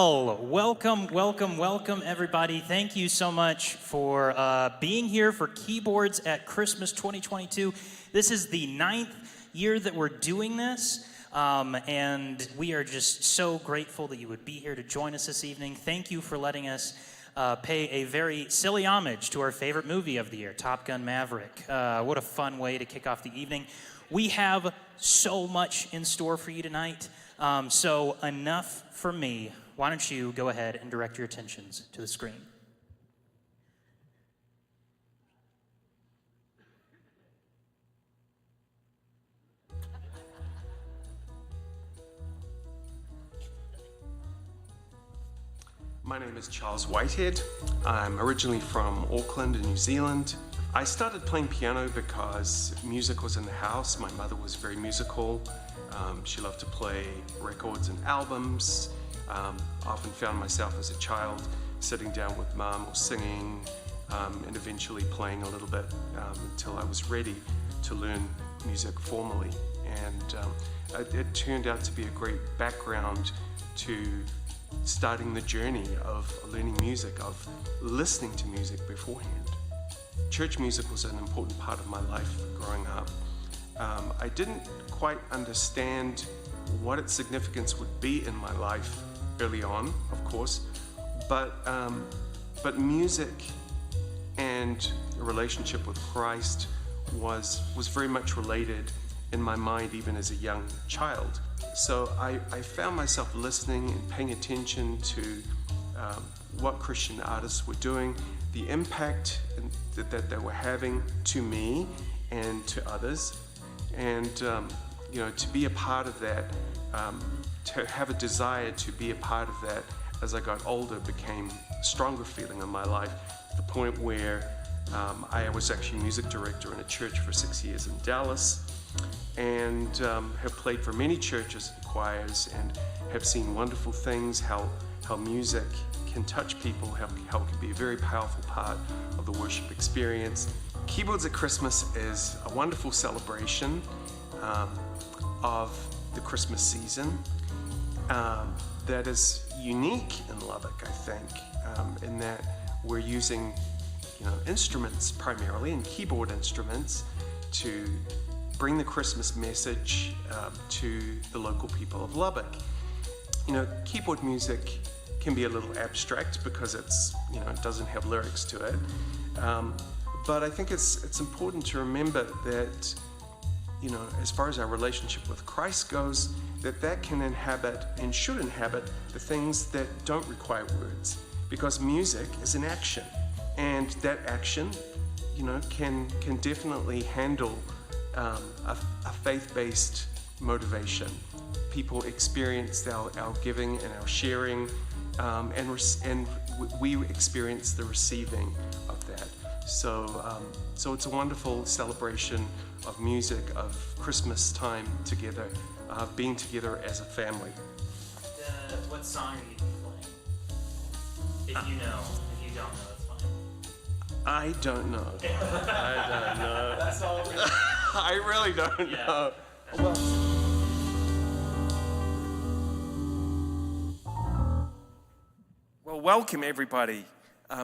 Well, welcome, everybody. Thank you so much for being here for Keyboards at Christmas 2022. This is the 9th year that we're doing this, and we are just so grateful that you would be here to join us this evening. Thank you for letting us pay a very silly homage to our favorite movie of the year, Top Gun Maverick. What a fun way to kick off the evening. We have so much in store for you tonight. So enough from me. Why don't you go ahead and direct your attentions to the screen. My name is Charles Whitehead. I'm originally from Auckland in New Zealand. I started playing piano because music was in the house. My mother was very musical. She loved to play records and albums. I often found myself as a child sitting down with mom or singing and eventually playing a little bit until I was ready to learn music formally. And it turned out to be a great background to starting the journey of learning music, of listening to music beforehand. Church music was an important part of my life growing up. I didn't quite understand what its significance would be in my life early on, of course, but music and a relationship with Christ was very much related in my mind even as a young child. So I found myself listening and paying attention to what Christian artists were doing, the impact that they were having to me and to others, and to be a part of that, to have a desire to be a part of that as I got older became a stronger feeling in my life, to the point where I was actually music director in a church for 6 years in Dallas, and have played for many churches and choirs, and have seen wonderful things, how music can touch people, how it can be a very powerful part of the worship experience. Keyboards at Christmas is a wonderful celebration of the Christmas season that is unique in Lubbock, I think, in that we're using instruments primarily, and keyboard instruments, to bring the Christmas message to the local people of Lubbock. Keyboard music can be a little abstract because it doesn't have lyrics to it. But I think it's important to remember that, as far as our relationship with Christ goes, that can inhabit and should inhabit the things that don't require words, because music is an action, and that action, can definitely handle a faith-based motivation. People experience our giving and our sharing, and we experience the receiving of that. So it's a wonderful celebration of music, of Christmas time together, being together as a family. What song are you playing? If you know. If you don't know, that's fine. I don't know. I don't know. That's all. I really don't know. Well, welcome everybody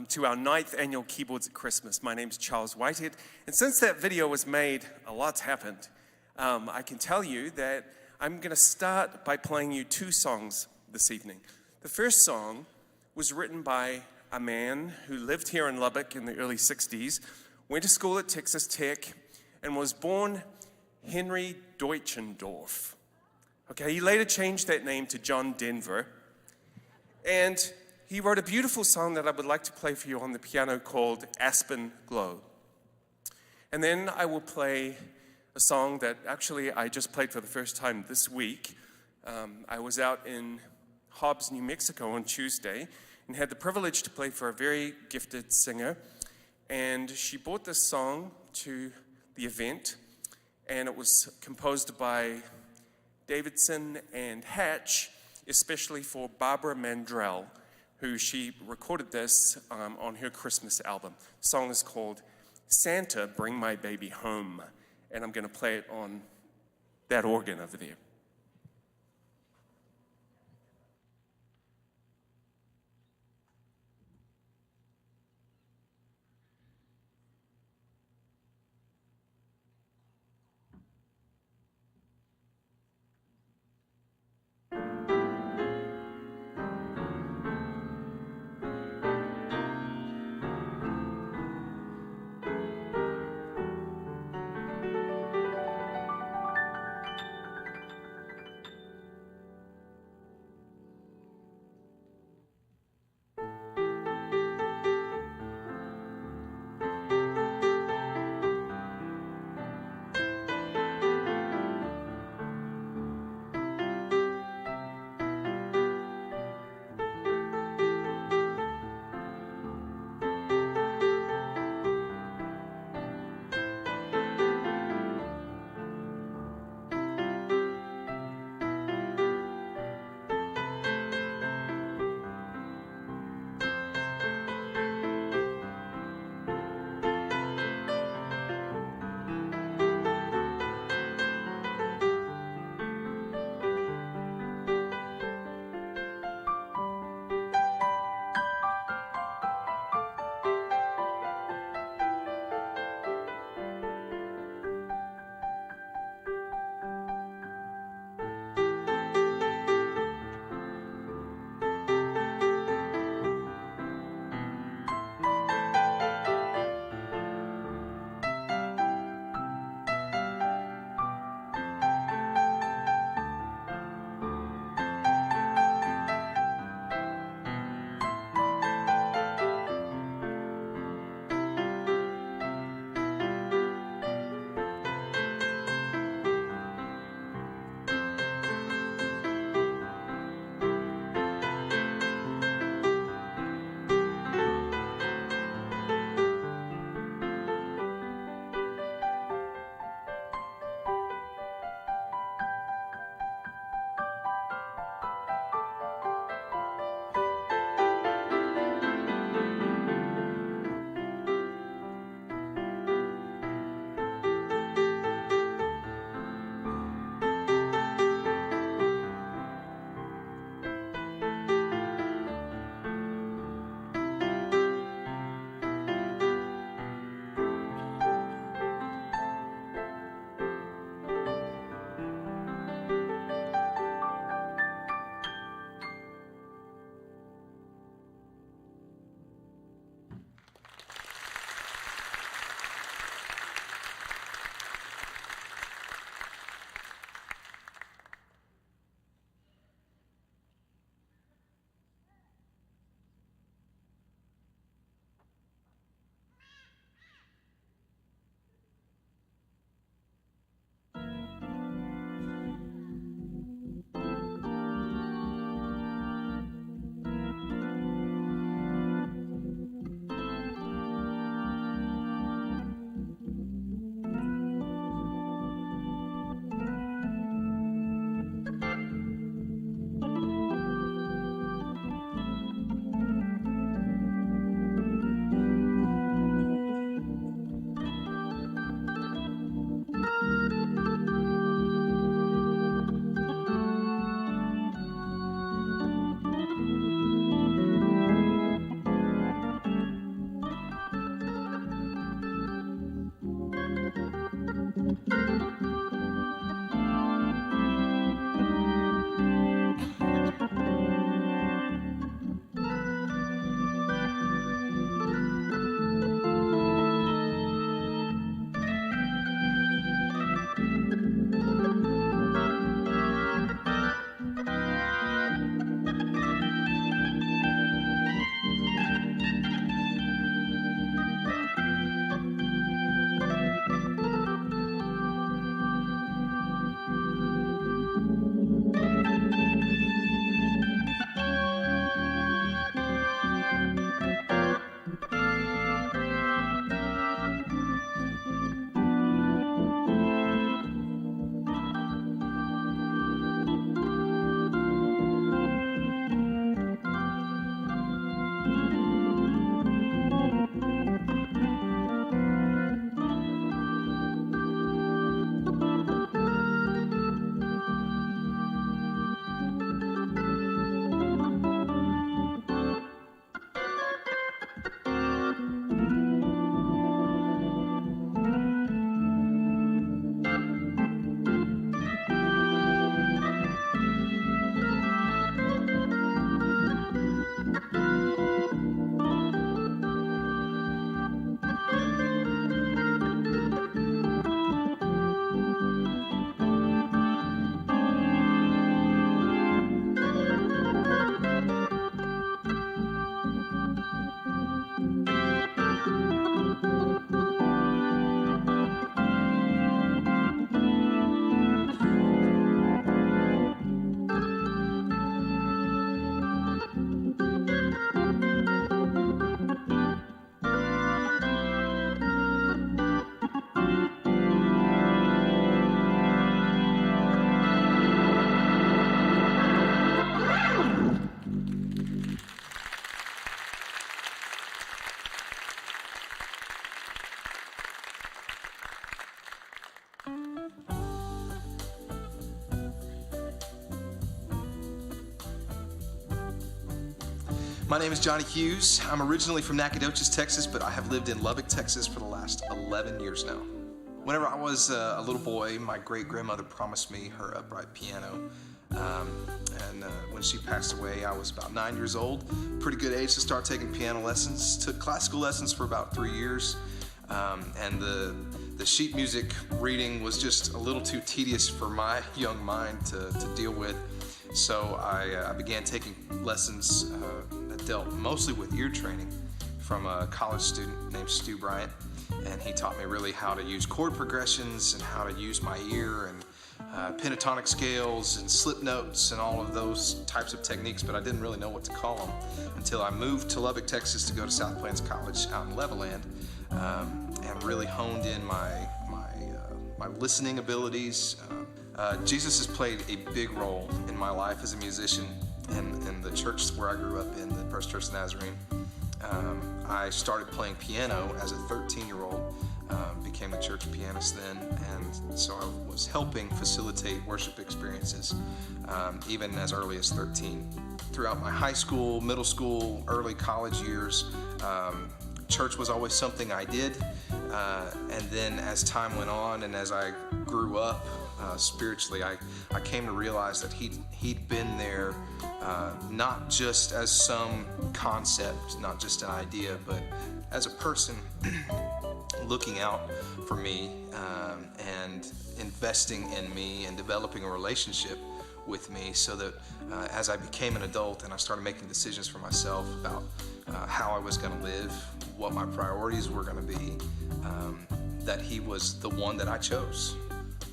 to our 9th annual Keyboards at Christmas. My name's Charles Whitehead, and since that video was made, a lot's happened. I can tell you that I'm going to start by playing you 2 songs this evening. The first song was written by a man who lived here in Lubbock in the early 60s, went to school at Texas Tech, and was born Henry Deutschendorf. Okay, he later changed that name to John Denver, and he wrote a beautiful song that I would like to play for you on the piano called Aspen Glow. And then I will play a song that actually I just played for the first time this week. I was out in Hobbs, New Mexico on Tuesday and had the privilege to play for a very gifted singer. And she brought this song to the event, and it was composed by Davidson and Hatch, especially for Barbara Mandrell, who she recorded this on her Christmas album. The song is called Santa, Bring My Baby Home, and I'm going to play it on that organ over there. My name is Johnny Hughes. I'm originally from Nacogdoches, Texas, but I have lived in Lubbock, Texas for the last 11 years now. Whenever I was a little boy, my great-grandmother promised me her upright piano. When she passed away, I was about 9 years old. Pretty good age to start taking piano lessons. Took classical lessons for about 3 years. And the sheet music reading was just a little too tedious for my young mind to deal with. So I began taking lessons that dealt mostly with ear training from a college student named Stu Bryant. And he taught me really how to use chord progressions and how to use my ear and pentatonic scales and slip notes and all of those types of techniques, but I didn't really know what to call them until I moved to Lubbock, Texas to go to South Plains College out in Levelland, and really honed in my listening abilities. Jesus has played a big role in my life as a musician and in the church where I grew up in, the First Church Nazarene. I started playing piano as a 13-year-old, became the church pianist then, and so I was helping facilitate worship experiences even as early as 13. Throughout my high school, middle school, early college years, church was always something I did, and then as time went on and as I grew up spiritually, I came to realize that he'd been there not just as some concept, not just an idea, but as a person looking out for me and investing in me and developing a relationship with me so that as I became an adult and I started making decisions for myself about how I was going to live, what my priorities were going to be, that he was the one that I chose.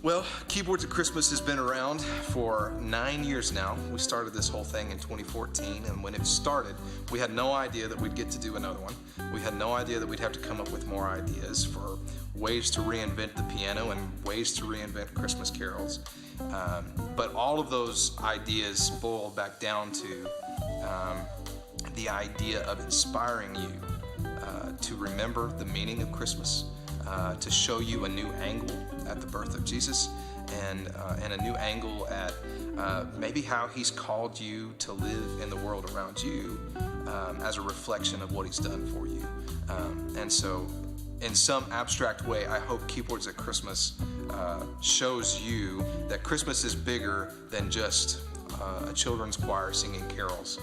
Well, Keyboards at Christmas has been around for 9 years now. We started this whole thing in 2014, and when it started, we had no idea that we'd get to do another one. We had no idea that we'd have to come up with more ideas for ways to reinvent the piano and ways to reinvent Christmas carols. But all of those ideas boiled back down to the idea of inspiring you to remember the meaning of Christmas, to show you a new angle at the birth of Jesus, and a new angle at maybe how he's called you to live in the world around you as a reflection of what he's done for you. And so in some abstract way, I hope Keyboards at Christmas shows you that Christmas is bigger than just a children's choir singing carols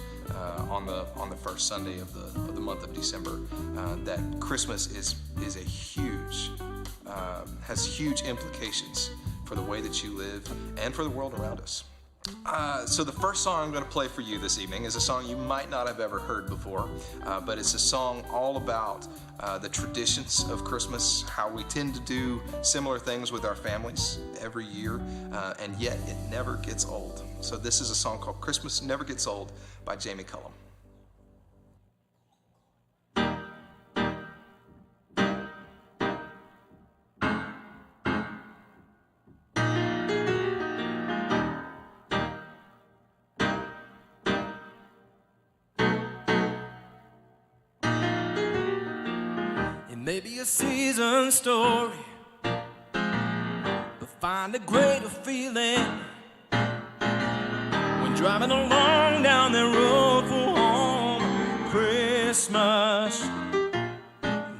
on the first Sunday of the month of December. That Christmas is a huge, has huge implications for the way that you live and for the world around us. So the first song I'm going to play for you this evening is a song you might not have ever heard before, but it's a song all about the traditions of Christmas, how we tend to do similar things with our families every year, and yet it never gets old. So this is a song called Christmas Never Gets Old by Jamie Cullum. Maybe a season story, but find a greater feeling when driving along down the road for home. Christmas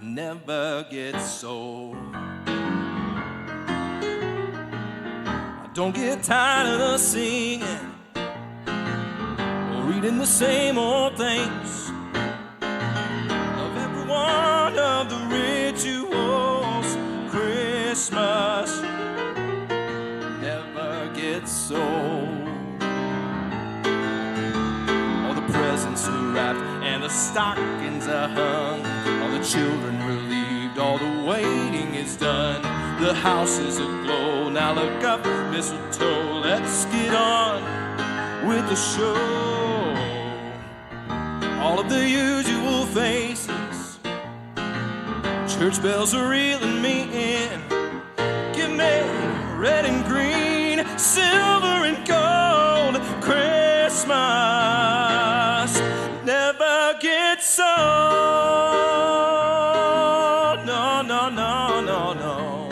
never gets old. I don't get tired of the singing or reading the same old things. Of the rituals, Christmas never gets old. All the presents are wrapped and the stockings are hung, all the children relieved, all the waiting is done. The house is aglow, now look up, mistletoe, let's get on with the show. All of the usual faces, church bells are reeling me in. Give me red and green, silver and gold. Christmas never gets old. No, no, no, no, no.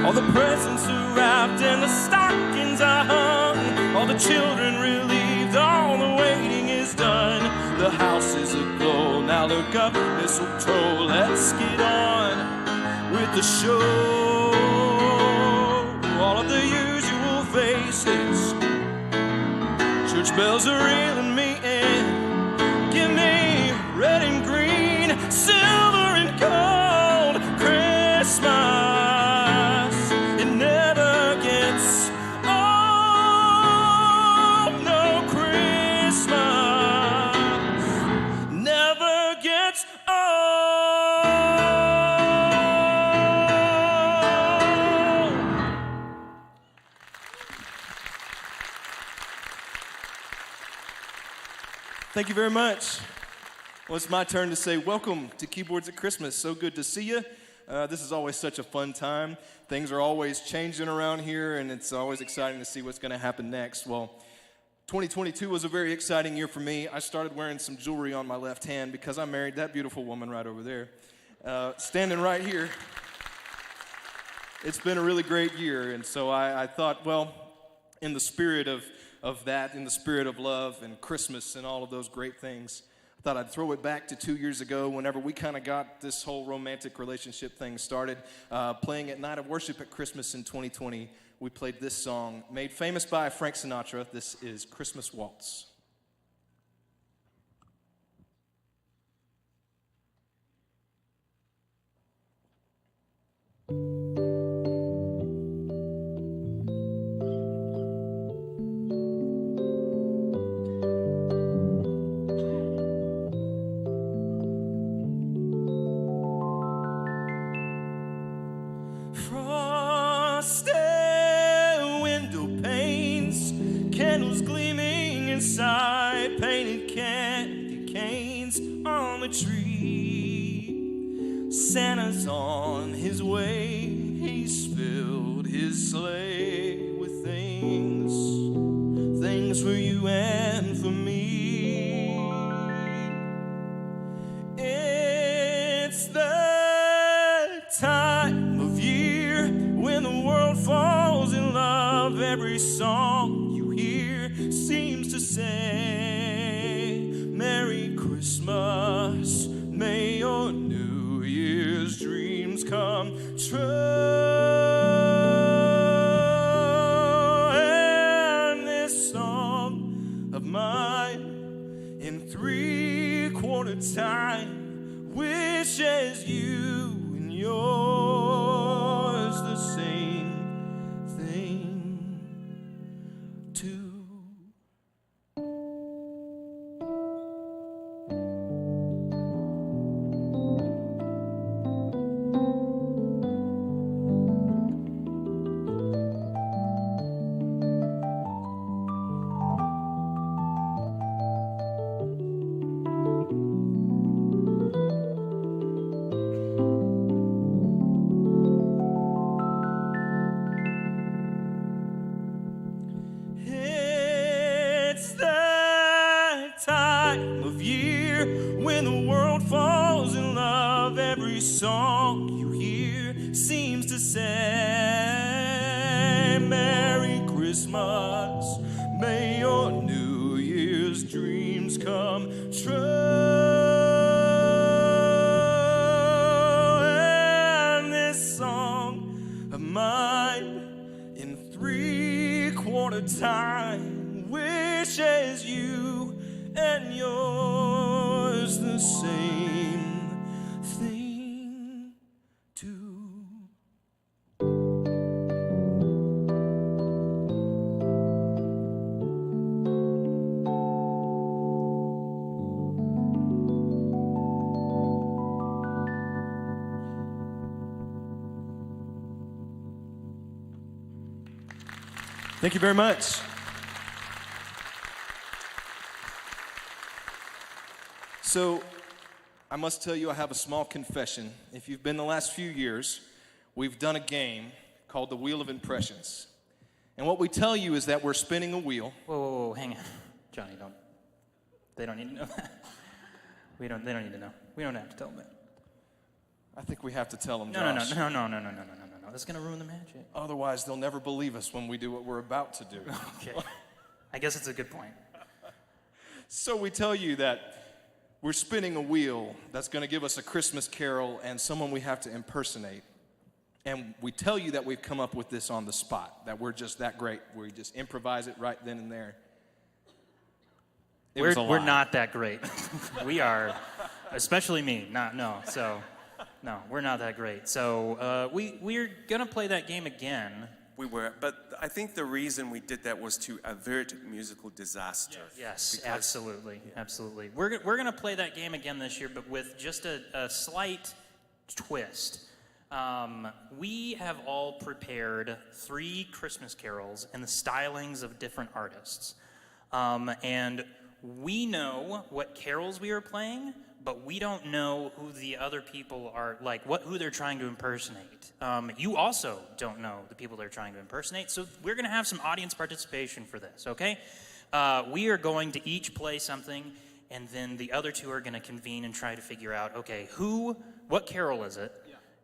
All the presents are wrapped and the stockings are hung. All the children relieved, all the waiting is done. The house is aglow, now look up, mistletoe. Let's get on with the show. All of the usual faces, church bells are reeling me in. Give me red and green, silver and gold. Christmas, it never gets old. No, Christmas never gets old. Thank you very much. Well, it's my turn to say welcome to Keyboards at Christmas. So good to see you. This is always such a fun time. Things are always changing around here, and it's always exciting to see what's going to happen next. Well, 2022 was a very exciting year for me. I started wearing some jewelry on my left hand because I married that beautiful woman right over there, standing right here. It's been a really great year, and so I thought, well, in the spirit of that, in the spirit of love and Christmas and all of those great things, I thought I'd throw it back to 2 years ago whenever we kind of got this whole romantic relationship thing started. Playing at Night of Worship at Christmas in 2020, we played this song, made famous by Frank Sinatra. This is Christmas Waltz. Frosted window panes, candles gleaming inside, painted candy canes on the tree. Santa's on his way, he's filled his sleigh with things for you and for me. It's the time of year when the world falls in love. Every song you hear seems to say, Merry Christmas, may your New Year's dreams come true. And this song of mine in 3/4 time wishes you and yours the same thing too. It's the time of year when the world falls in love. Every song you hear seems to say, Merry Christmas, may your New Year's dreams come true. And this song of mine in 3/4 time wishes you and yours the same thing too. Thank you very much. So, I must tell you, I have a small confession. If you've been the last few years, we've done a game called the Wheel of Impressions. And what we tell you is that we're spinning a wheel. Whoa, hang on. Johnny, they don't need to know that. They don't need to know. We don't have to tell them that. I think we have to tell them, No. Josh. No. That's going to ruin the magic. Otherwise, they'll never believe us when we do what we're about to do. Okay. I guess it's a good point. So we tell you that we're spinning a wheel that's going to give us a Christmas carol and someone we have to impersonate. And we tell you that we've come up with this on the spot, that we're just that great. We just improvise it right then and there. We're not that great. We are, especially me. No, we're not that great. So we're going to play that game again. We were, but I think the reason we did that was to avert musical disaster. Yes, absolutely. We're going to play that game again this year, but with just a slight twist. We have all prepared 3 Christmas carols in the stylings of different artists. And we know what carols we are playing, but we don't know who the other people are, like who they're trying to impersonate. You also don't know the people they're trying to impersonate, so we're going to have some audience participation for this, okay? We are going to each play something, and then the other 2 are going to convene and try to figure out, okay, what carol is it?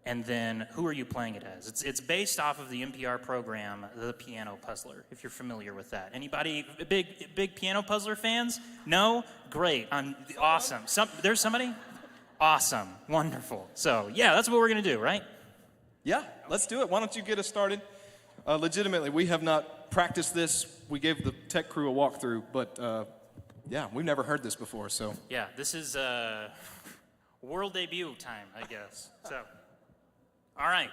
And then who are you playing it as? It's based off of the NPR program, The Piano Puzzler, if you're familiar with that. Anybody big Piano Puzzler fans? No? Great. Awesome. There's somebody? Awesome. Wonderful. So, yeah, that's what we're going to do, right? Yeah, let's do it. Why don't you get us started? Legitimately, we have not practiced this. We gave the tech crew a walkthrough, but yeah, we've never heard this before, so. Yeah, this is world debut time, I guess. So. All right,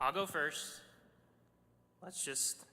I'll go first. Let's just...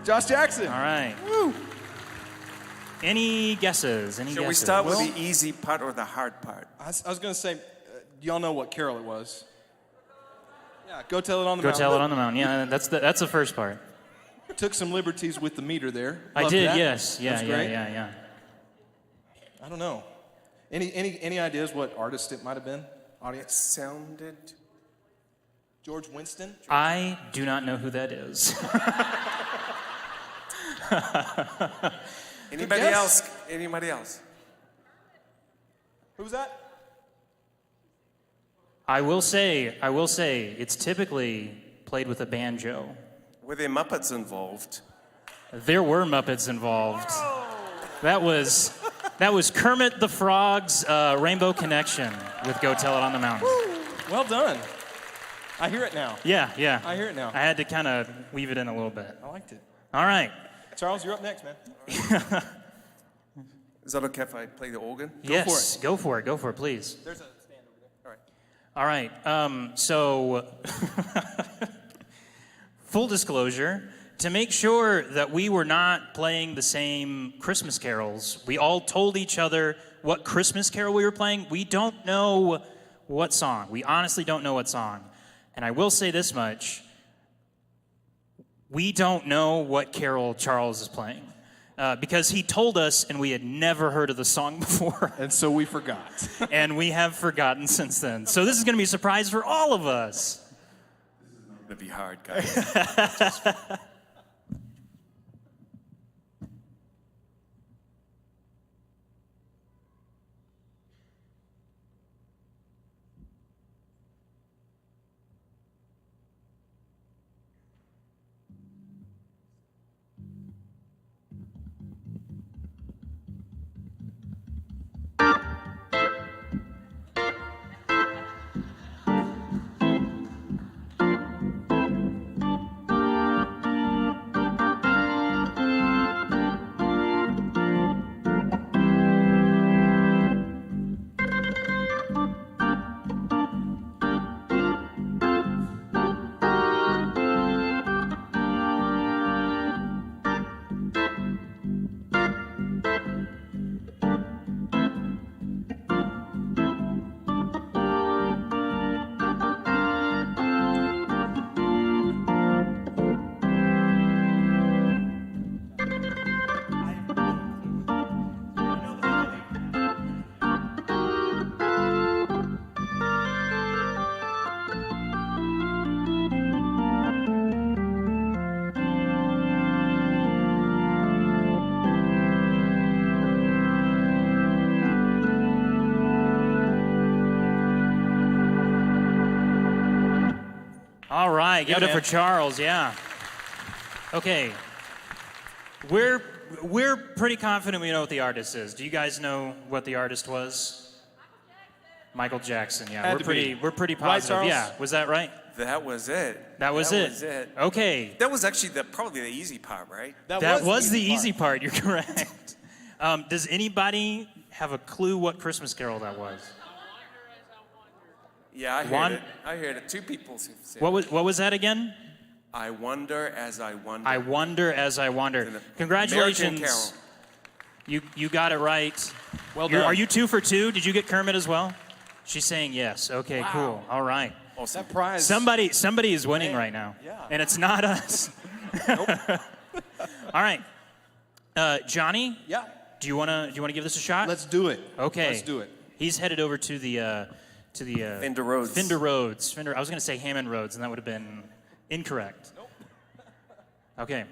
Josh Jackson. All right. Woo. Any guesses? Shall we start with the easy part or the hard part? I was going to say, do y'all know what carol it was? Yeah, Go Tell It on the Go Mountain. Tell It on the Mountain. Yeah, that's the first part. Took some liberties with the meter there. I Loved did, that. yes. Yeah, That's yeah, great. yeah. I don't know. Any ideas what artist it might have been? It Audience? sounded... George Winston? I do not know who that is. Anybody guess. else? Anybody else? Who was that? I will say, it's typically played with a banjo. Were there Muppets involved? There were Muppets involved. That was Kermit the Frog's Rainbow Connection with Go Tell It on the Mountain. Well done. I hear it now. Yeah. I hear it now. I had to kind of weave it in a little bit. I liked it. All right. Charles, you're up next, man. Is that okay if I play the organ? Yes, go for it, please. There's a stand over there. All right. All right. So, full disclosure, to make sure that we were not playing the same Christmas carols, we all told each other what Christmas carol we were playing. We don't know what song. We honestly don't know what song. And I will say this much. We don't know what carol Charles is playing. Because he told us and we had never heard of the song before. And so we forgot. And we have forgotten since then. So this is going to be a surprise for all of us. It's going to be hard, guys. All right, give Yeah, it up man. for Charles. Yeah. Okay. We're pretty confident we know what the artist is. Do you guys know what the artist was? Michael Jackson. Yeah, Had to be. we're pretty Right, positive. Charles? Yeah, was that right? That was it. That was it. Okay. That was actually probably the easy part, right? That was the easy part. You're correct. Does anybody have a clue what Christmas Carol that was? Yeah, I heard it. I heard it. Two people said What was that again? I wonder as I wonder. I wonder as I wonder. American Congratulations. Carol. You got it right. Well done. Are you 2 for 2? Did you get Kermit as well? She's saying yes. Okay, cool. All right. Awesome. That prize. Somebody is winning right now. Yeah. And it's not us. All right. Johnny, Yeah. do you wanna give this a shot? Let's do it. Okay. Let's do it. He's headed over to the Fender Rhodes. Fender Rhodes. I was gonna say Hammond Rhodes, and that would have been incorrect. Nope. Okay.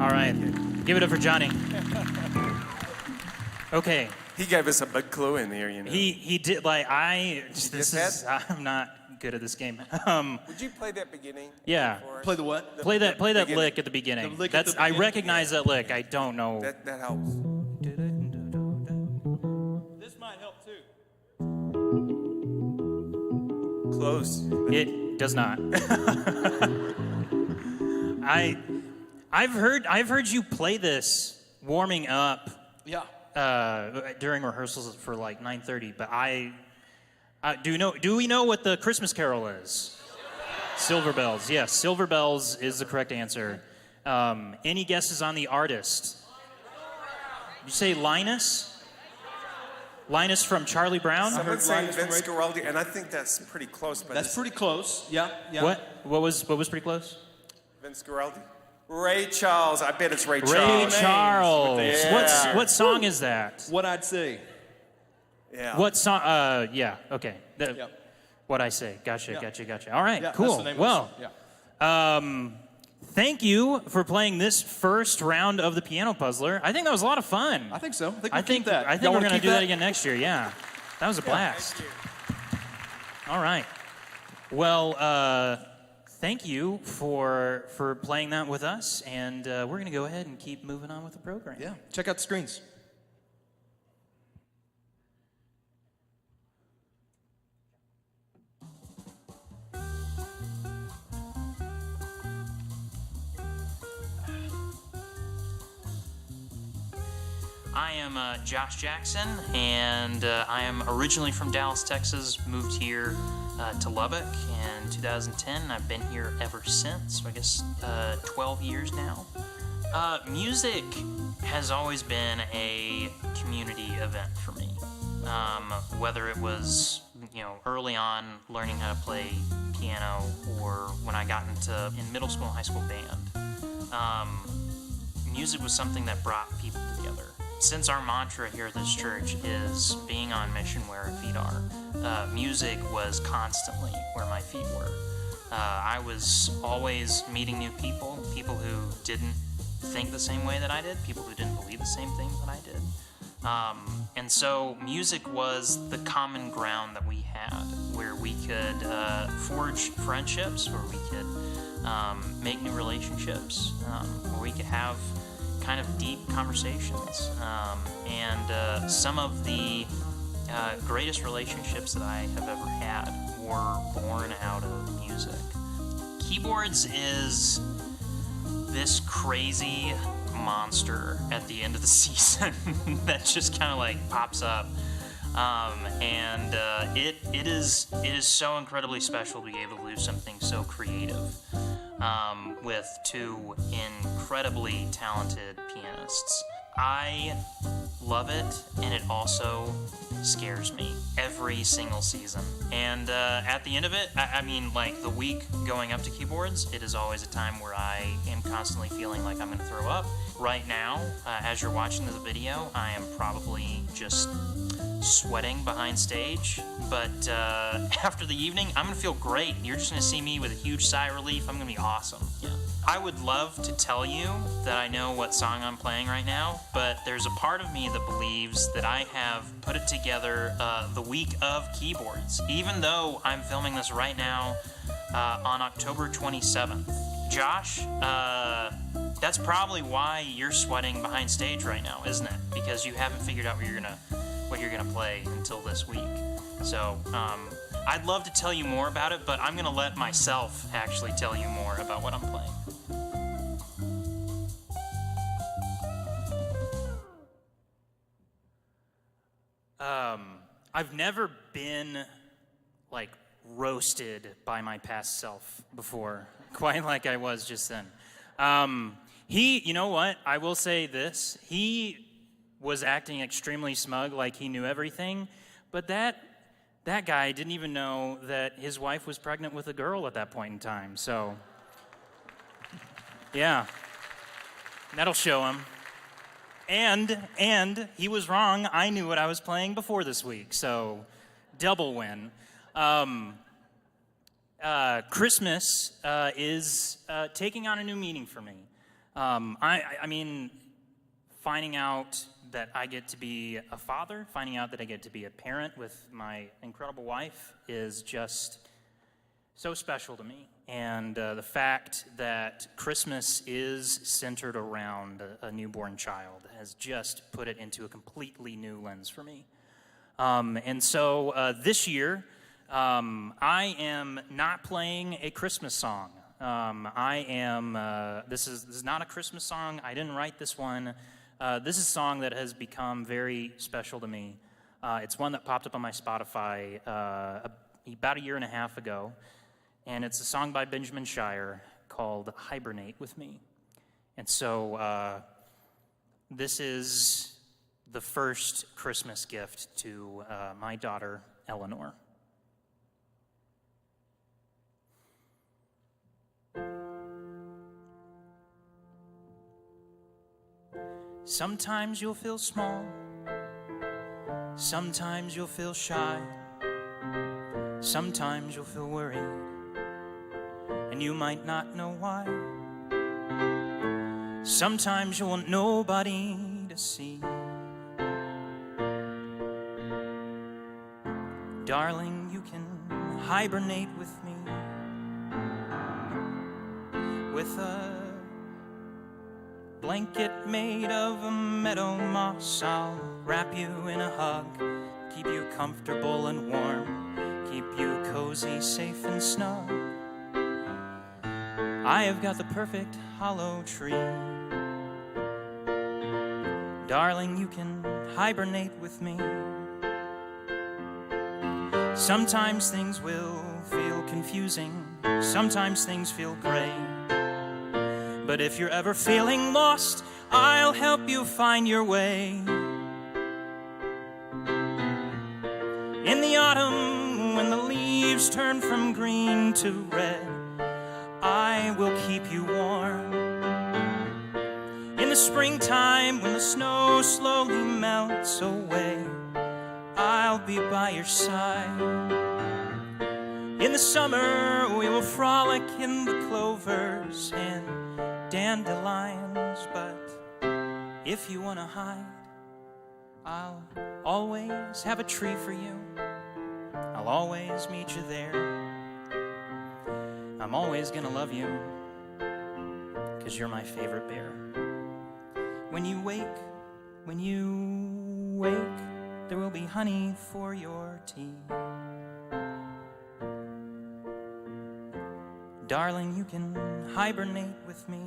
All right. Give it up for Johnny. Okay. He gave us a big clue in there, you know. He did I'm not good at this game. Would you play that beginning? Yeah. for us? Play the what? Play that beginning. lick at the beginning. The lick at the I beginning? recognize that lick. I don't know. That helps. This might help too. Close. It does not. I've heard you play this warming up Yeah. during rehearsals for like 9:30, but do we know what the Christmas Carol is? Silver Bells. Yes, Silver Bells is the correct answer. Any guesses on the artist? You say Linus? Linus from Charlie Brown? Someone saying Linus from Vince Ray- Guaraldi, and I think that's pretty close. But That's pretty close. Yeah. Yeah. What was pretty close? Vince Guaraldi. Ray Charles. I bet it's Ray Ray Charles. Charles. Yeah. What song is that? What I'd say. Yeah. What song? Yeah. Okay. Yep. What I say. Gotcha. Yeah. Gotcha. All right. Yeah, Cool. That's the name Well. of the song. Yeah. Thank you for playing this first round of the Piano Puzzler. I think that was a lot of fun. I think so. I think that. I think Y'all we're wanna gonna keep do that again next year. Yeah, that was a blast. All right. Well, thank you for playing that with us, and we're gonna go ahead and keep moving on with the program. Yeah. Check out the screens. I am Josh Jackson, and I am originally from Dallas, Texas. Moved here to Lubbock in 2010. I've been here ever since. So I guess 12 years now. Music has always been a community event for me. Whether it was early on learning how to play piano, or when I got in middle school and high school band. Music was something that brought people together. Since our mantra here at this church is being on mission where our feet are, music was constantly where my feet were. I was always meeting new people who didn't think the same way that I did, people who didn't believe the same things that I did. And so music was the common ground that we had, where we could forge friendships, where we could make new relationships, where we could have kind of deep conversations. And some of the greatest relationships that I have ever had were born out of music. Keyboards is this crazy monster at the end of the season that just kind of like pops up. It is so incredibly special to be able to do something so creative with two incredibly talented pianists. I love it, and it also scares me every single season. And at the end of it, I mean, like the week going up to Keyboards, it is always a time where I am constantly feeling like I'm going to throw up. Right now, as you're watching this video, I am probably just sweating behind stage, but after the evening, I'm gonna feel great. You're just gonna see me with a huge sigh of relief. I'm gonna be awesome. Yeah. I would love to tell you that I know what song I'm playing right now, but there's a part of me that believes that I have put it together the week of Keyboards, even though I'm filming this right now on October 27th. Josh, that's probably why you're sweating behind stage right now, isn't it? Because you haven't figured out what you're gonna play until this week. So I'd love to tell you more about it, but I'm gonna let myself actually tell you more about what I'm playing. I've never been like roasted by my past self before, quite like I was just then. You know what? I will say this. He was acting extremely smug, like he knew everything, but that guy didn't even know that his wife was pregnant with a girl at that point in time. So, yeah, that'll show him. And he was wrong. I knew what I was playing before this week, so double win. Christmas is taking on a new meaning for me. I mean, finding out that I get to be a father, finding out that I get to be a parent with my incredible wife is just so special to me. And the fact that Christmas is centered around a newborn child has just put it into a completely new lens for me. And so this year, I am not playing a Christmas song. This is not a Christmas song. I didn't write this one. This is a song that has become very special to me. It's one that popped up on my Spotify about a year and a half ago, and it's a song by Benjamin Shire called Hibernate With Me. And so this is the first Christmas gift to my daughter, Eleanor. Sometimes you'll feel small, sometimes you'll feel shy, sometimes you'll feel worried, and you might not know why. Sometimes you want nobody to see. Darling, you can hibernate with me, with a blanket made of a meadow moss. I'll wrap you in a hug, keep you comfortable and warm, keep you cozy, safe and snug. I have got the perfect hollow tree. Darling, you can hibernate with me. Sometimes things will feel confusing, sometimes things feel gray. But if you're ever feeling lost, I'll help you find your way. In the autumn, when the leaves turn from green to red, I will keep you warm. In the springtime, when the snow slowly melts away, I'll be by your side. In the summer, we will frolic in the clovers and dandelions, but if you want to hide, I'll always have a tree for you. I'll always meet you there. I'm always gonna love you, 'cause you're my favorite bear. When you wake, there will be honey for your tea. Darling, you can hibernate with me.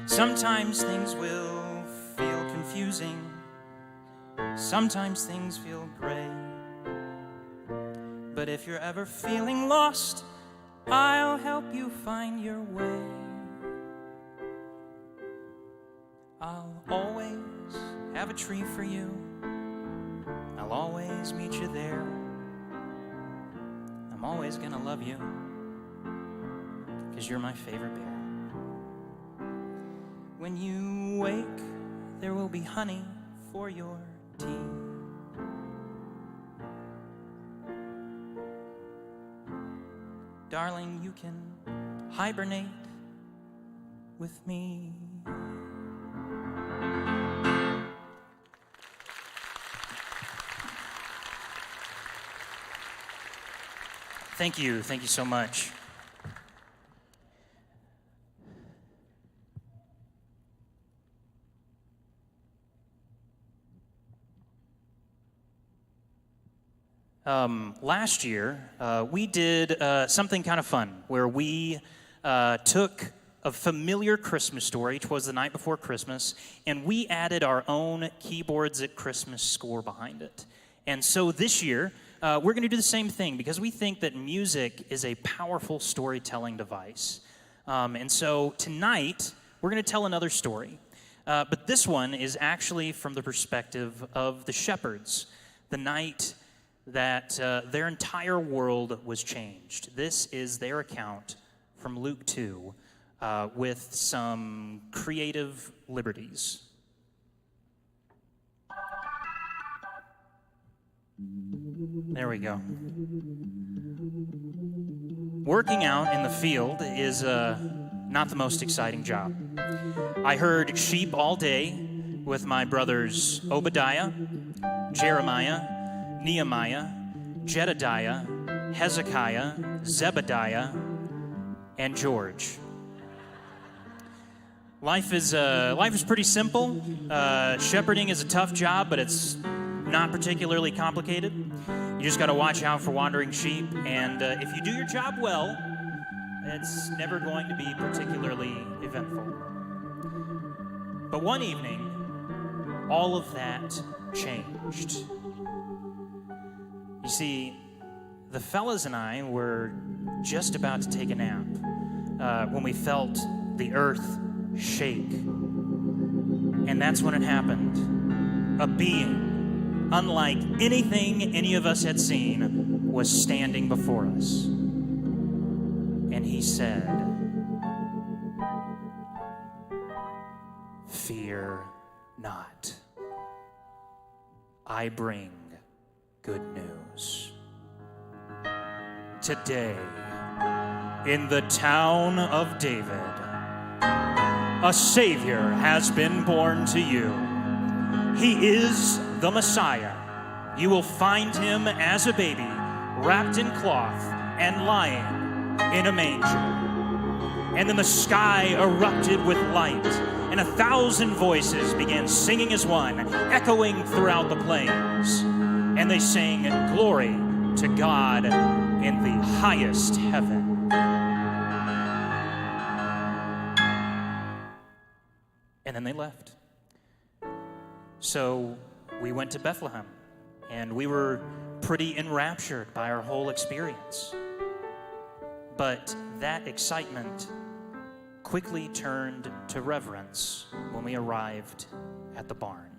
Sometimes things will feel confusing. Sometimes things feel gray. But if you're ever feeling lost, I'll help you find your way. I'll always have a tree for you. I'll always meet you there. I'm always gonna love you, 'cause you're my favorite bear. When you wake, there will be honey for your tea. Darling, you can hibernate with me. Thank you so much. Last year, we did something kind of fun where we took a familiar Christmas story, 'Twas the Night Before Christmas, and we added our own Keyboards at Christmas score behind it. And so this year, we're going to do the same thing because we think that music is a powerful storytelling device. And so tonight, we're going to tell another story. But this one is actually from the perspective of the shepherds, the night that their entire world was changed. This is their account from Luke 2 with some creative liberties. There we go. Working out in the field is not the most exciting job. I herd sheep all day with my brothers Obadiah, Jeremiah, Nehemiah, Jedediah, Hezekiah, Zebediah, and George. Life is pretty simple. Shepherding is a tough job, but it's not particularly complicated. You just got to watch out for wandering sheep, and if you do your job well, it's never going to be particularly eventful. But one evening, all of that changed. You see, the fellas and I were just about to take a nap when we felt the earth shake. And that's when it happened. A being, unlike anything any of us had seen, was standing before us. And he said, "Fear not. I bring good news. Today, in the town of David, a Savior has been born to you. He is the Messiah. You will find him as a baby, wrapped in cloth and lying in a manger." And then the sky erupted with light, and 1,000 voices began singing as one, echoing throughout the plains. And they sang, "Glory to God in the highest heaven." And then they left. So we went to Bethlehem, and we were pretty enraptured by our whole experience. But that excitement quickly turned to reverence when we arrived at the barn.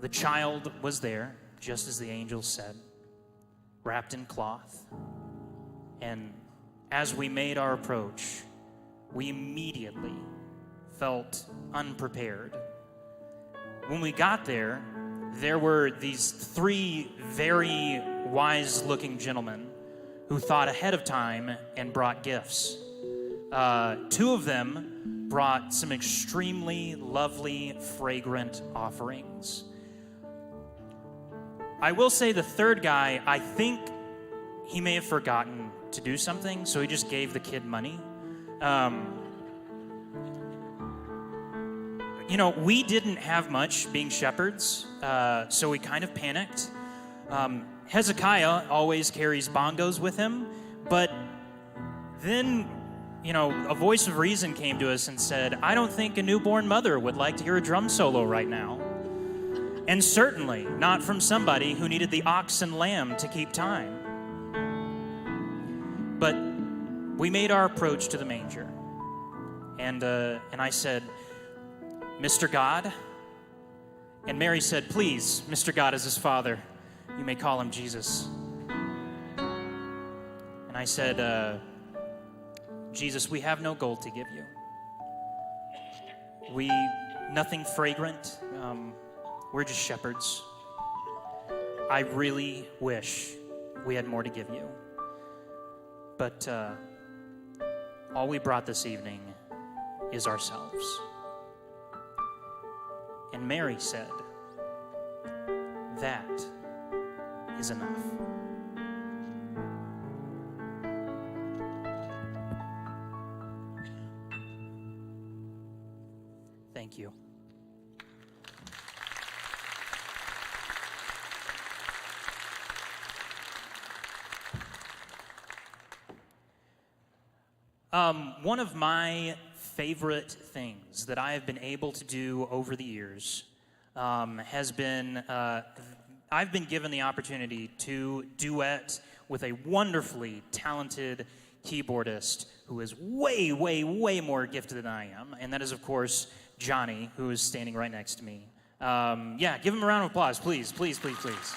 The child was there, just as the angel said, wrapped in cloth. And as we made our approach, we immediately felt unprepared. When we got there, there were these 3 very wise-looking gentlemen who thought ahead of time and brought gifts. 2 of them brought some extremely lovely, fragrant offerings. I will say the 3rd guy, I think he may have forgotten to do something, so he just gave the kid money. We didn't have much being shepherds, so we kind of panicked. Hezekiah always carries bongos with him, but then, a voice of reason came to us and said, I don't think a newborn mother would like to hear a drum solo right now. And certainly not from somebody who needed the ox and lamb to keep time. But we made our approach to the manger. And I said, Mr. God. And Mary said, please, Mr. God is his father. You may call him Jesus. And I said, Jesus, we have no gold to give you. Nothing fragrant. We're just shepherds. I really wish we had more to give you. But all we brought this evening is ourselves. And Mary said, that is enough. Thank you. One of my favorite things that I have been able to do over the years has been, I've been given the opportunity to duet with a wonderfully talented keyboardist who is way, way, way more gifted than I am, and that is, of course, Johnny, who is standing right next to me. Give him a round of applause, please, please, please, please.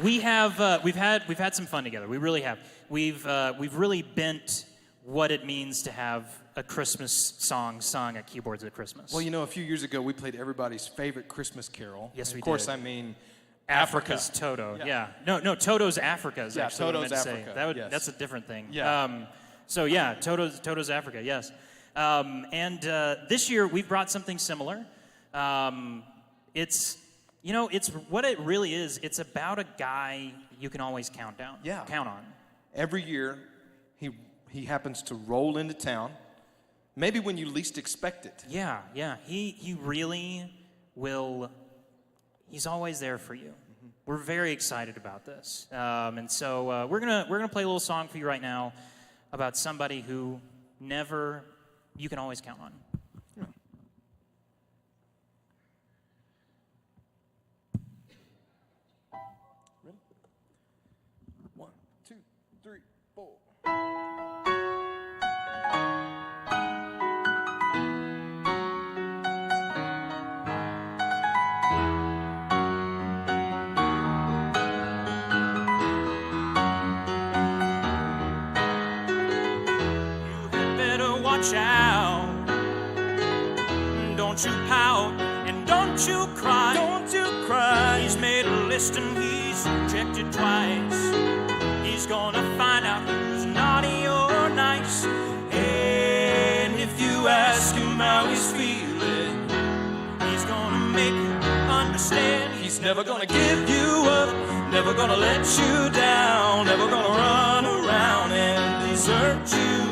We've had some fun together. We really have. We've really bent what it means to have a Christmas song sung at Keyboards at Christmas. Well, a few years ago, we played everybody's favorite Christmas carol. Yes, and we Of course, did. I mean Africa. Africa's Toto. Yeah. No, Toto's Africa is actually what I Toto's meant to Africa, say. yes. That's a different thing. Yeah. Toto's Africa, yes. And this year, we've brought something similar. It's what it really is. It's about a guy you can always count on. Every year, he happens to roll into town, maybe when you least expect it. Yeah. He really will. He's always there for you. Mm-hmm. We're very excited about this, and so we're gonna play a little song for you right now about somebody who you can always count on. Yeah. Ready? 1, 2, 3, 4. Watch out. Don't you pout and don't you cry. Don't you cry. He's made a list and he's checked it twice. He's gonna find out who's naughty or nice. And if you ask him how he's feeling, he's gonna make you understand. He's never gonna give you up, never gonna let you down, never gonna run around and desert you.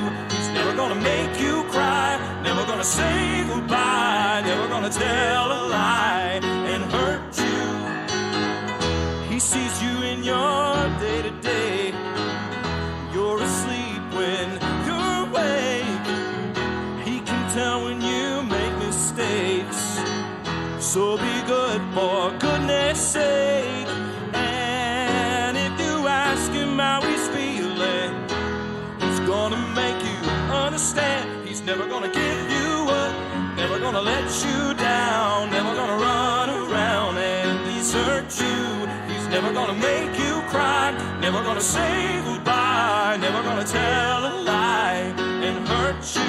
Never gonna make you cry, never gonna say goodbye, never gonna tell a lie and hurt you. He sees you in your day-to-day. You're asleep when you're awake. He can tell when you make mistakes. So be good for goodness sake. And if you ask him how he's feeling, he's gonna make you understand. He's never gonna give you up, never gonna let you down, never gonna run around and desert you. He's never gonna make you cry, never gonna say goodbye, never gonna tell a lie and hurt you.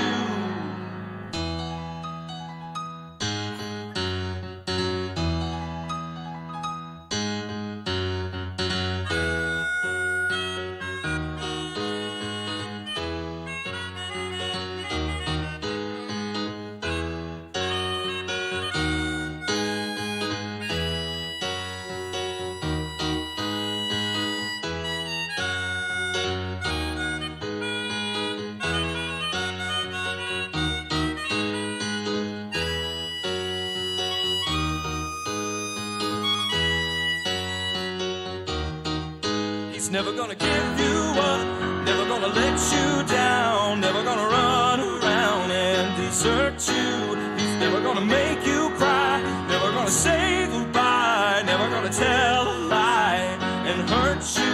He's never gonna give you up, never gonna let you down, never gonna run around and desert you. He's never gonna make you cry, never gonna say goodbye, never gonna tell a lie and hurt you.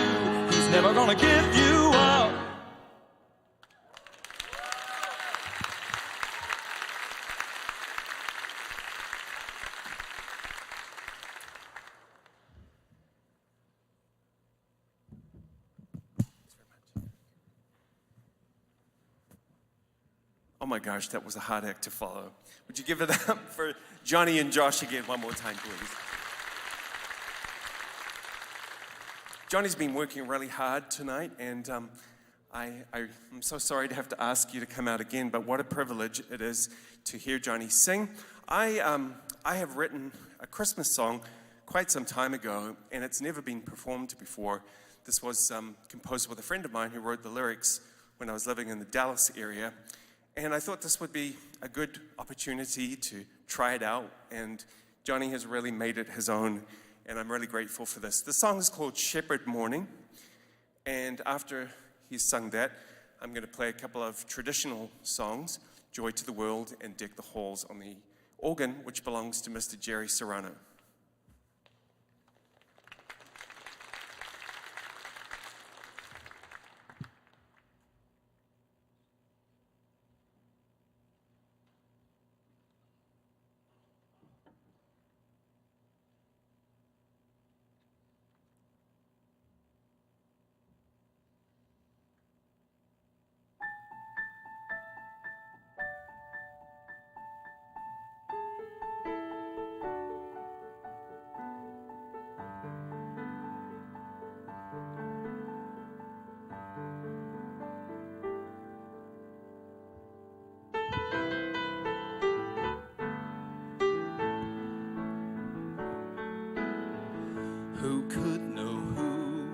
He's never gonna give you up. Oh my gosh, that was a hard act to follow. Would you give it up for Johnny and Josh again one more time, please? Johnny's been working really hard tonight, and I'm so sorry to have to ask you to come out again, but what a privilege it is to hear Johnny sing. I have written a Christmas song quite some time ago, and it's never been performed before. This was composed with a friend of mine who wrote the lyrics when I was living in the Dallas area. And I thought this would be a good opportunity to try it out, and Johnny has really made it his own, and I'm really grateful for this. The song is called Shepherd Morning, and after he's sung that, I'm going to play a couple of traditional songs, Joy to the World and Deck the Halls on the organ, which belongs to Mr. Jerry Serrano. Who could know who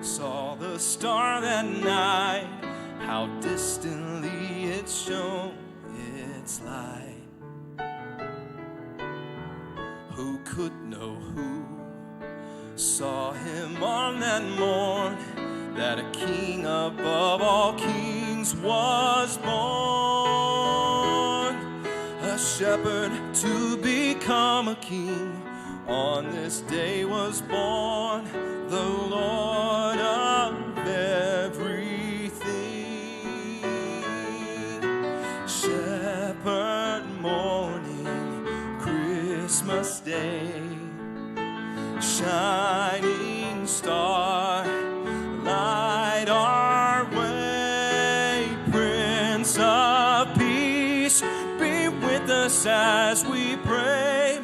saw the star that night, how distantly it shone its light? Who could know who saw him on that morn, that a king above all kings was born, a shepherd to become a king? On this day was born the Lord of everything. Shepherd morning, Christmas Day, shining star, light our way. Prince of Peace, be with us as we pray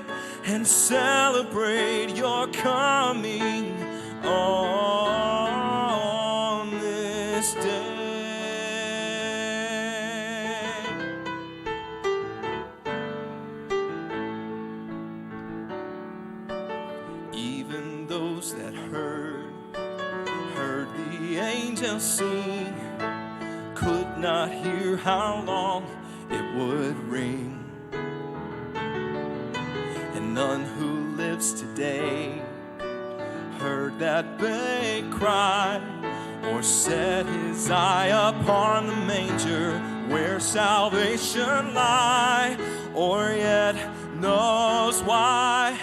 and celebrate your coming on this day. Even those that heard the angels sing, could not hear how long it would ring. None who lives today heard that babe cry, or set his eye upon the manger where salvation lie, or yet knows why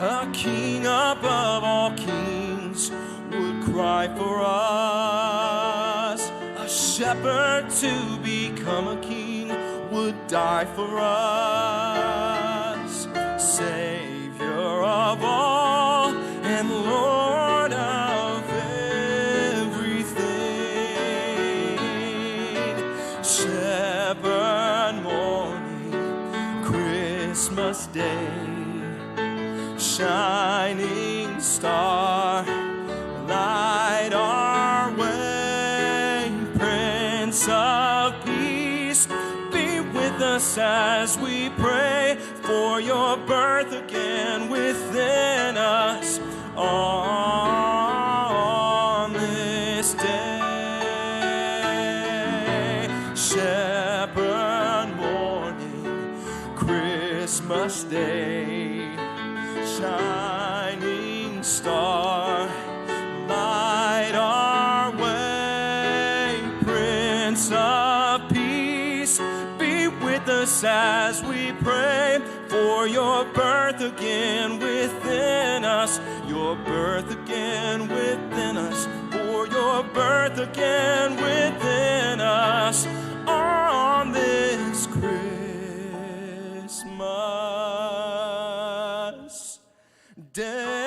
a king above all kings would cry for us. A shepherd to become a king would die for us. Savior of all and Lord of everything. Shepherd morning, Christmas Day, shining star, light our way. Prince of Peace, be with us as we pray for your birth again within us on this day. Shepherd morning, Christmas Day, shining star, light Prince of Peace, be with us as we pray for your birth again within us, your birth again within us, for your birth again within us on this Christmas day.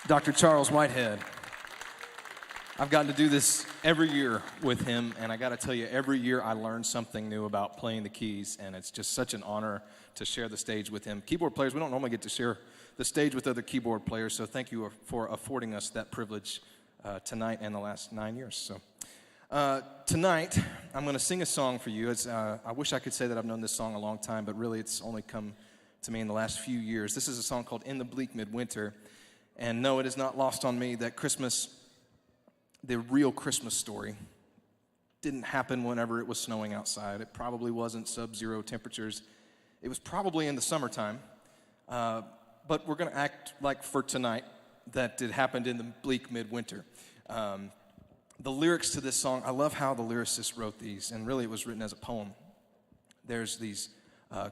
Dr. Charles Whitehead. I've gotten to do this every year with him, and I got to tell you, every year I learn something new about playing the keys, and it's just such an honor to share the stage with him. Keyboard players, we don't normally get to share the stage with other keyboard players, so thank you for affording us that privilege tonight and the last 9 years. So tonight, I'm going to sing a song for you. I wish I could say that I've known this song a long time, but really it's only come to me in the last few years. This is a song called In the Bleak Midwinter. And no, it is not lost on me that Christmas, the real Christmas story, didn't happen whenever it was snowing outside. It probably wasn't sub-zero temperatures. It was probably in the summertime. But we're going to act like for tonight that it happened in the bleak midwinter. The lyrics to this song, I love how the lyricist wrote these, and really it was written as a poem. There's these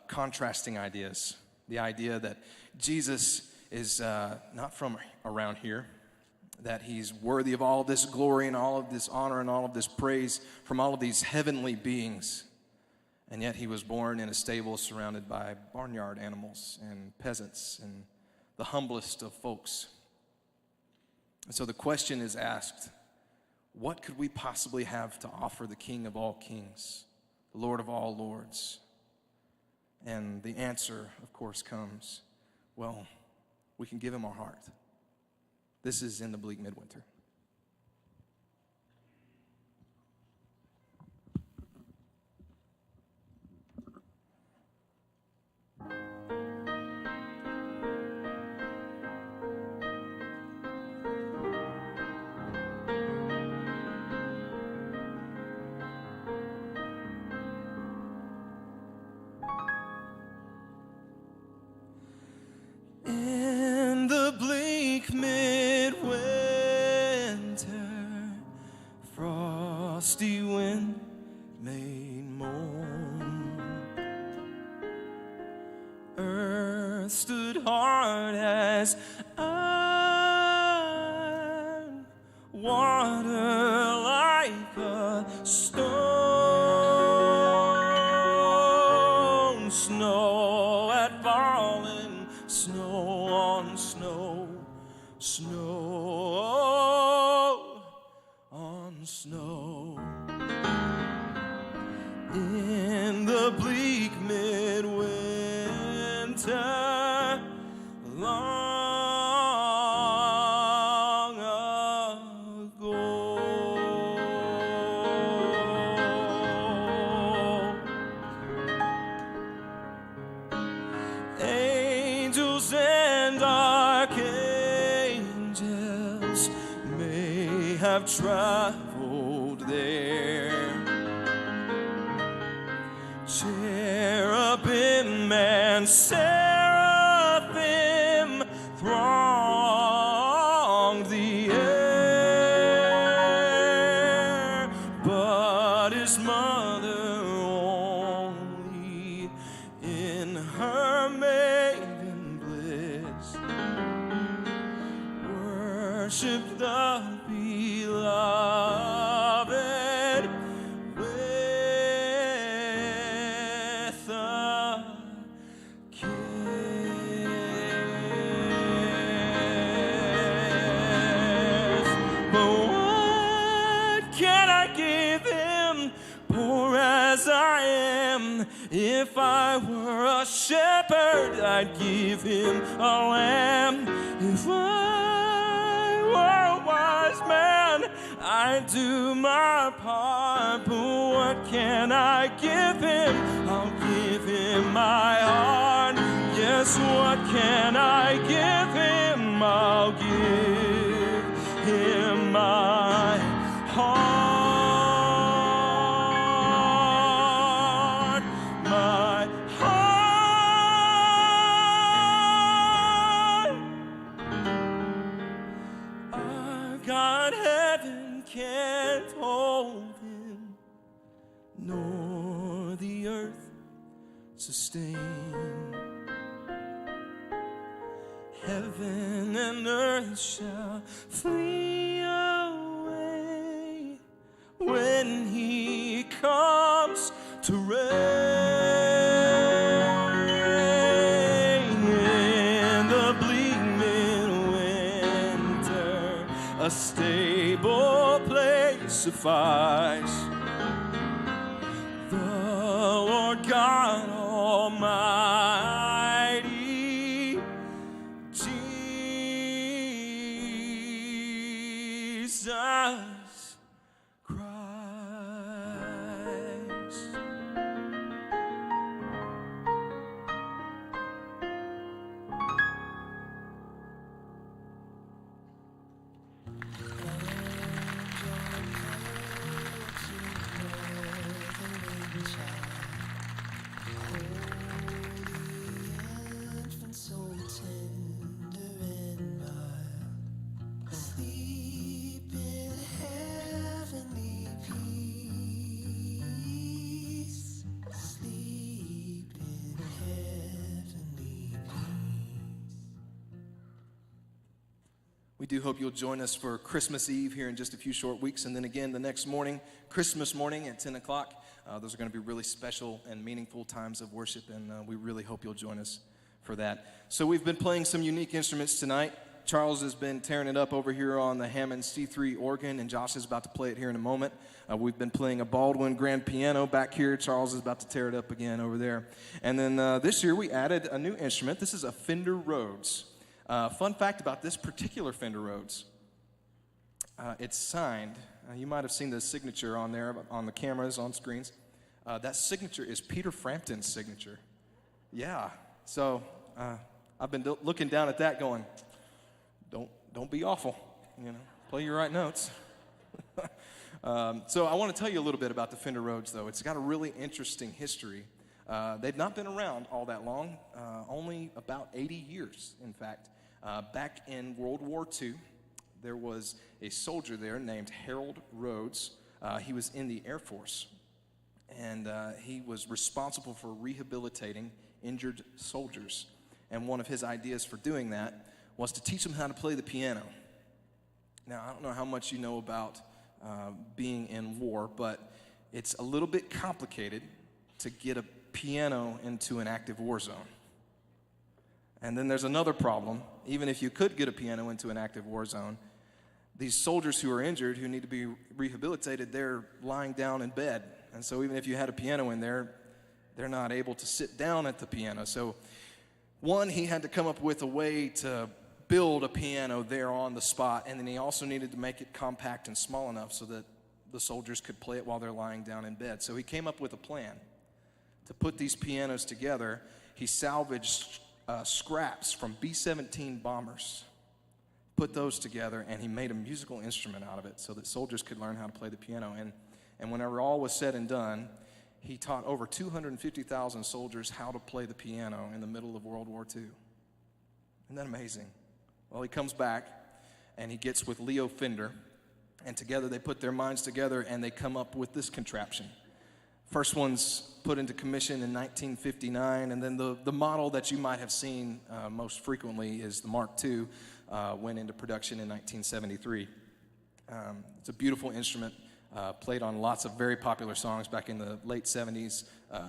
contrasting ideas. The idea that Jesus is not from around here, that he's worthy of all this glory and all of this honor and all of this praise from all of these heavenly beings. And yet he was born in a stable surrounded by barnyard animals and peasants and the humblest of folks. And so the question is asked, what could we possibly have to offer the King of all kings, the Lord of all lords? And the answer, of course, comes, well, we can give him our heart. This is In the Bleak Midwinter. In the bleak midwinter, frosty wind made moan. Earth stood hard as iron, water like a stone. Snow had fallen, snow on snow, snow on snow. In the bleak midwinter, long ago. Angels and archangels may have traveled there. Cherubim and seraphim thronged the air, but his mother only in her maiden bliss worshipped the beloved with a kiss. But what can I give him, poor as I am? If I were a shepherd, I'd give him a lamb. If I were a wise man, I'd do my part. But what can I give him? I'll give him my heart. Yes, what can I give him? I'll give him my heart. My heart. Our God, heaven can't hold him, nor the earth sustain. Heaven and earth shall flee away when he comes to reign. In the bleak midwinter, a stable place suffice. The Lord God Almighty, Jesus Christ. So tender and mild, sleep in heavenly peace, sleep in heavenly peace. We do hope you'll join us for Christmas Eve here in just a few short weeks, and then again the next morning, Christmas morning at 10 o'clock. Those are going to be really special and meaningful times of worship, and we really hope you'll join us for that. So we've been playing some unique instruments tonight. Charles has been tearing it up over here on the Hammond C3 organ, and Josh is about to play it here in a moment. We've been playing a Baldwin grand piano back here. Charles is about to tear it up again over there. And then this year we added a new instrument. This is a Fender Rhodes. Fun fact about this particular Fender Rhodes. It's signed. You might have seen the signature on there, on the cameras, on screens. That signature is Peter Frampton's signature. Yeah. So I've been looking down at that going, don't be awful, play your right notes. So I want to tell you a little bit about the Fender Rhodes, though. It's got a really interesting history. They've not been around all that long, only about 80 years, in fact. Back in World War II, there was a soldier there named Harold Rhodes. He was in the Air Force, and he was responsible for rehabilitating injured soldiers. And one of his ideas for doing that was to teach them how to play the piano. Now, I don't know how much you know about being in war, but it's a little bit complicated to get a piano into an active war zone. And then there's another problem. Even if you could get a piano into an active war zone, these soldiers who are injured, who need to be rehabilitated, they're lying down in bed. And so even if you had a piano in there, they're not able to sit down at the piano. So one, he had to come up with a way to build a piano there on the spot, and then he also needed to make it compact and small enough so that the soldiers could play it while they're lying down in bed. So he came up with a plan to put these pianos together. He salvaged scraps from B-17 bombers, put those together, and he made a musical instrument out of it so that soldiers could learn how to play the piano. And whenever all was said and done, he taught over 250,000 soldiers how to play the piano in the middle of World War II. Isn't that amazing? Well, he comes back, and he gets with Leo Fender, and together they put their minds together, and they come up with this contraption. First one's put into commission in 1959, and then the model that you might have seen most frequently is the Mark II, went into production in 1973. It's a beautiful instrument. Played on lots of very popular songs back in the late 70s,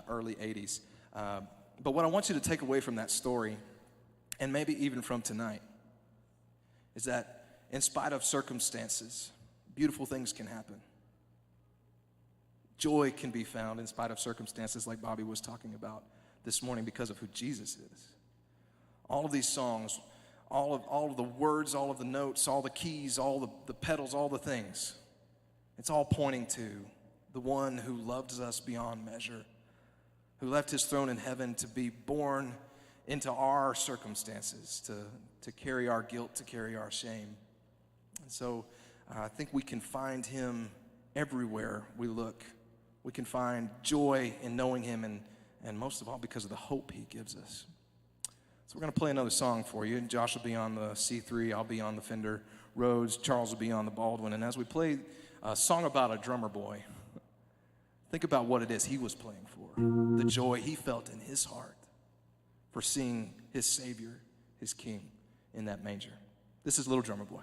early 80s. But what I want you to take away from that story, and maybe even from tonight, is that in spite of circumstances, beautiful things can happen. Joy can be found in spite of circumstances, like Bobby was talking about this morning, because of who Jesus is. All of these songs, all of the words, all of the notes, all the keys, all the pedals, all the things, it's all pointing to the one who loves us beyond measure, who left his throne in heaven to be born into our circumstances, to carry our guilt, to carry our shame. And so I think we can find him everywhere we look. We can find joy in knowing him, and most of all because of the hope he gives us. So we're going to play another song for you. Josh will be on the C3, I'll be on the Fender Rhodes, Charles will be on the Baldwin. And as we play a song about a drummer boy, think about what it is he was playing for, the joy he felt in his heart for seeing his Savior, his King, in that manger. This is Little Drummer Boy.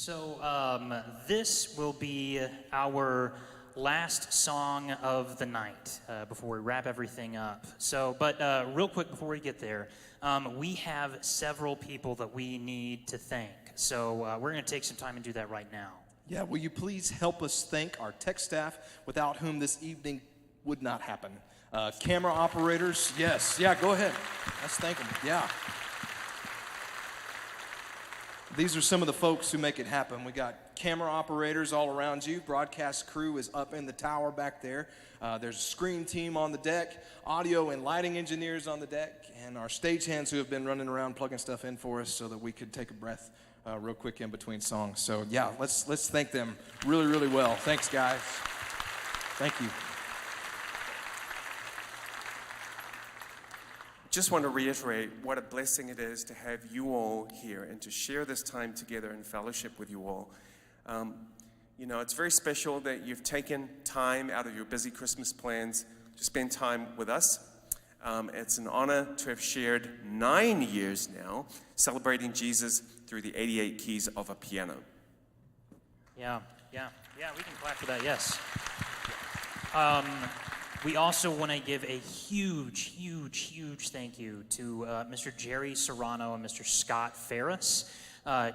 So this will be our last song of the night before we wrap everything up. So, but real quick before we get there, we have several people that we need to thank. So we're going to take some time and do that right now. Yeah, will you please help us thank our tech staff without whom this evening would not happen? Camera operators, yes. Yeah, go ahead. Let's thank them. Yeah. These are some of the folks who make it happen. We got camera operators all around you. Broadcast crew is up in the tower back there. There's a screen team on the deck, audio and lighting engineers on the deck, and our stagehands who have been running around plugging stuff in for us so that we could take a breath real quick in between songs. So yeah, let's thank them really, really well. Thanks, guys. Thank you. Just want to reiterate what a blessing it is to have you all here and to share this time together in fellowship with you all. You know, it's very special that you've taken time out of your busy Christmas plans to spend time with us. It's an honor to have shared 9 years now celebrating Jesus through the 88 keys of a piano. Yeah, we can clap for that, yes. We also want to give a huge thank you to Mr. Jerry Serrano and Mr. Scott Ferris.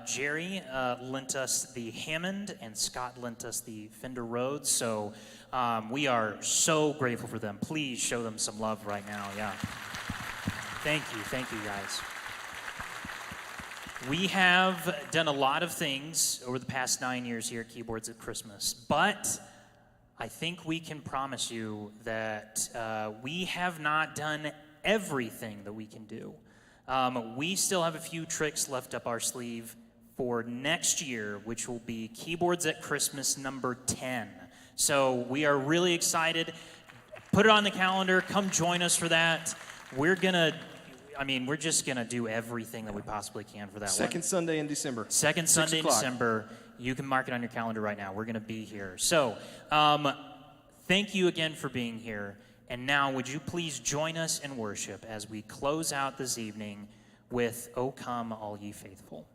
Jerry lent us the Hammond and Scott lent us the Fender Rhodes, so we are so grateful for them. Please show them some love right now, yeah. Thank you guys. We have done a lot of things over the past 9 years here at Keyboards at Christmas, but I think we can promise you that we have not done everything that we can do. We still have a few tricks left up our sleeve for next year, which will be Keyboards at Christmas number 10. So we are really excited. Put it on the calendar. Come join us for that. We're just going to do everything that we possibly can for that Second Sunday in December. Second Sunday in 6 o'clock. December. You can mark it on your calendar right now. We're going to be here. So, thank you again for being here. And now, would you please join us in worship as we close out this evening with O Come All Ye Faithful.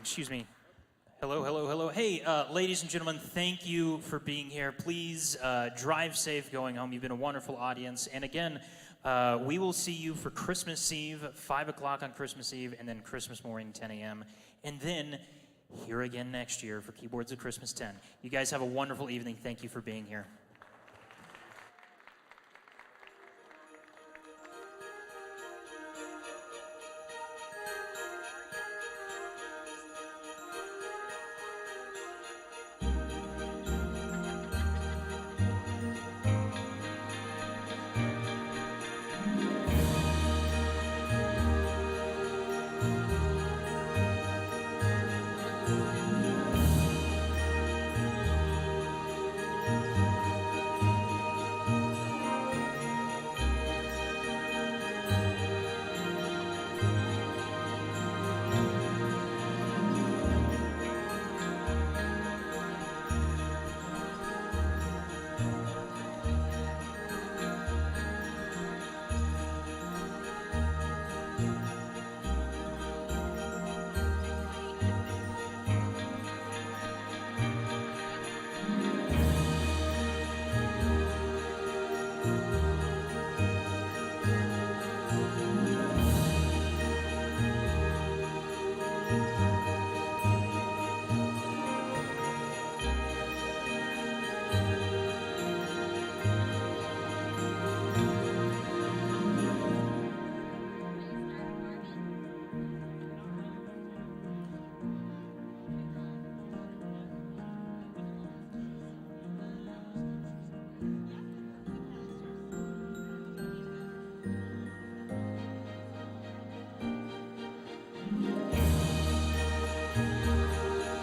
Excuse me. Hello, hello, hello. Hey, ladies and gentlemen, thank you for being here. Please drive safe going home. You've been a wonderful audience. And again, we will see you for Christmas Eve, 5 o'clock on Christmas Eve, and then Christmas morning, 10 a.m. And then here again next year for Keyboards at Christmas 10. You guys have a wonderful evening. Thank you for being here.